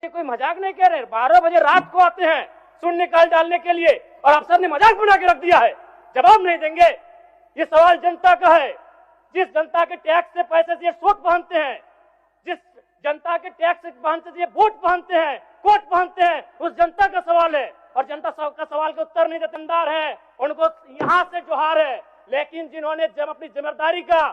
कोई मजाक नहीं कह रहे। 12 बजे रात को आते हैं शून्य निकाल डालने के लिए और अफसर ने मजाक बना के रख दिया है, जवाब नहीं देंगे। ये सवाल जनता का है। जिस जनता के टैक्स से पैसे से ये सूट पहनते हैं, जिस जनता के टैक्स से पहनते से ये बूट पहनते हैं, कोट पहनते हैं, उस जनता का सवाल है और जनता का सवाल का उत्तर नहीं देतेदार है। उनको यहां से जोहार है, लेकिन जिन्होंने अपनी जिम्मेदारी का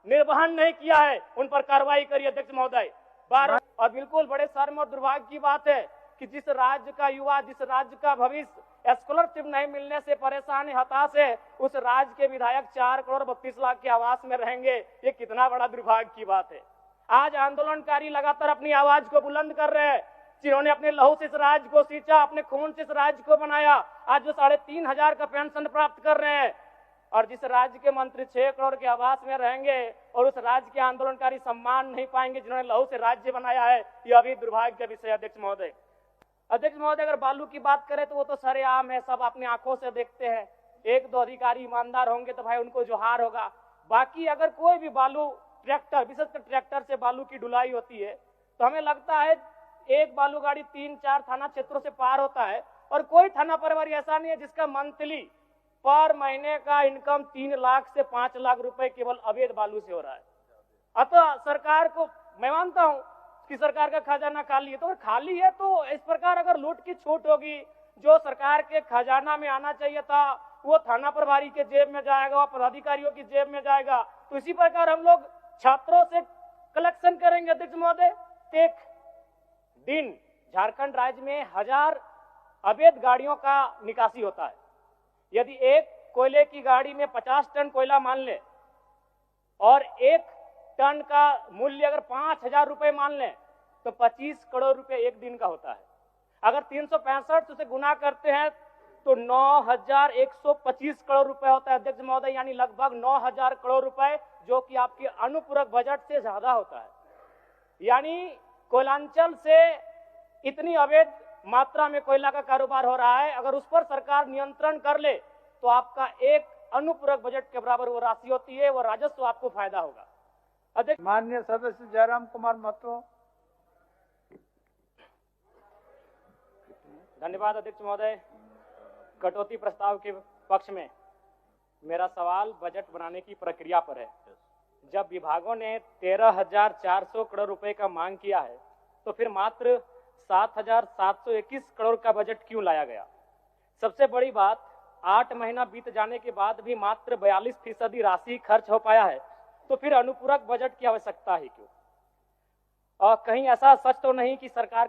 निर्वहन नहीं किया है उन पर कार्रवाई करिए अध्यक्ष महोदय। और बिल्कुल बड़े शर्म और दुर्भाग्य की बात है कि जिस राज्य का युवा, जिस राज्य का भविष्य स्कॉलरशिप नहीं मिलने से परेशान है, हताश है, उस राज्य के विधायक 4 करोड़ 32 लाख के आवास में रहेंगे। ये कितना बड़ा दुर्भाग्य की बात है। आज आंदोलनकारी लगातार अपनी आवाज को बुलंद कर रहे हैं। जिन्होंने अपने लहू से इस राज्य को सींचा, अपने खून से इस राज्य को बनाया, आज जो 3,500 का पेंशन प्राप्त कर रहे हैं और जिस राज्य के मंत्री 6 करोड़ के आवास में रहेंगे और उस राज्य के आंदोलनकारी सम्मान नहीं पाएंगे जिन्होंने लहू से राज्य बनाया है, यह भी दुर्भाग्य का विषय। अध्यक्ष महोदय, अगर बालू की बात करें तो वो तो सरेआम है, सब अपनी आंखों से देखते हैं। 1-2 अधिकारी ईमानदार होंगे तो भाई उनको जोहार होगा। बाकी अगर कोई भी बालू ट्रैक्टर, विशेषकर ट्रैक्टर से बालू की ढुलाई होती है तो हमें लगता है एक बालू गाड़ी 3-4 थाना क्षेत्रों से पार होता है और कोई थाना प्रभारी ऐसा नहीं है जिसका मंथली पर महीने का इनकम 3 लाख से 5 लाख रुपए केवल अवैध बालू से हो रहा है। अतः सरकार को मैं मानता हूं कि सरकार का खजाना खाली है, तो अगर खाली है तो इस प्रकार अगर लूट की छूट होगी, जो सरकार के खजाना में आना चाहिए था वो थाना प्रभारी के जेब में जाएगा, वो पदाधिकारियों की जेब में जाएगा। तो इसी प्रकार हम लोग छात्रों से कलेक्शन करेंगे। अध्यक्ष महोदय, एक दिन झारखंड राज्य में 1000 अवैध गाड़ियों का निकासी होता है। यदि एक कोयले की गाड़ी में 50 टन कोयला मान ले और 1 टन का मूल्य अगर 5,000 रुपए मान लें तो 25 करोड़ रुपए एक दिन का होता है। अगर 365 से गुना करते हैं तो 9,125 करोड़ रुपए होता है अध्यक्ष महोदय, यानी लगभग 9,000 करोड़ रुपए, जो कि आपके अनुपूरक बजट से ज्यादा होता है। यानी कोयलांचल से इतनी अवैध मात्रा में कोयला का कारोबार हो रहा है। अगर उस पर सरकार नियंत्रण कर ले तो आपका एक अनुपूरक बजट के बराबर वो राशि होती है, वो राजस्व आपको फायदा होगा। अध्यक्ष, माननीय सदस्य जयराम कुमार महतो। धन्यवाद अध्यक्ष महोदय। कटौती प्रस्ताव के पक्ष में मेरा सवाल बजट बनाने की प्रक्रिया पर है। जब विभागों ने 13,400 करोड़ रुपए का मांग किया है तो फिर मात्र 7,721 करोड़ का बजट क्यों लाया गया? सबसे बड़ी बात, 8 महीना बीत जाने के बाद भी मात्र 42% राशि खर्च हो पाया है, तो फिर अनुपूरक बजट की आवश्यकता ही क्यों? और कहीं ऐसा सच तो नहीं कि सरकार